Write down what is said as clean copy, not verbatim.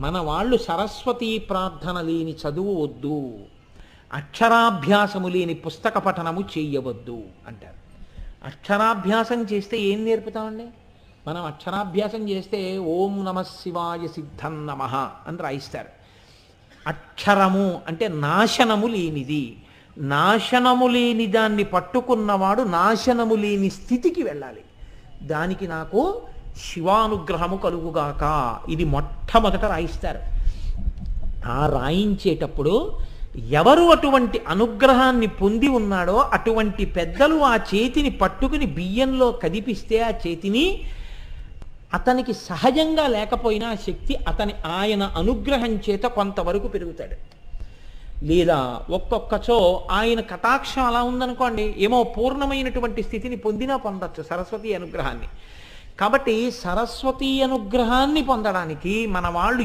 మన వాళ్ళు సరస్వతీ ప్రార్థన లేని చదువు వద్దు, అక్షరాభ్యాసము లేని పుస్తక పఠనము చెయ్యవద్దు అంటారు. అక్షరాభ్యాసం చేస్తే ఏం నేర్పుతామండి? మనం అక్షరాభ్యాసం చేస్తే ఓం నమః శివాయ సిద్ధం నమః అని రాయిస్తారు. అక్షరము అంటే నాశనము లేనిది. నాశనము లేని దాన్ని పట్టుకున్నవాడు నాశనము లేని స్థితికి వెళ్ళాలి. దానికి నాకు శివానుగ్రహము కలుగుగాక, ఇది మొట్టమొదట రాయిస్తారు. ఆ రాయించేటప్పుడు ఎవరు అటువంటి అనుగ్రహాన్ని పొంది ఉన్నాడో అటువంటి పెద్దలు ఆ చేతిని పట్టుకుని బియ్యంలో కదిపిస్తే ఆ చేతిని అతనికి సహజంగా లేకపోయినా శక్తి ఆయన అనుగ్రహం చేత కొంతవరకు పెరుగుతాడు. లేదా ఒక్కొక్కచో ఆయన కటాక్షం అలా ఉందనుకోండి, ఏమో పూర్ణమైనటువంటి స్థితిని పొందినా పొందొచ్చు సరస్వతి అనుగ్రహాన్ని. కాబట్టి సరస్వతి అనుగ్రహాన్ని పొందడానికి మన వాళ్ళు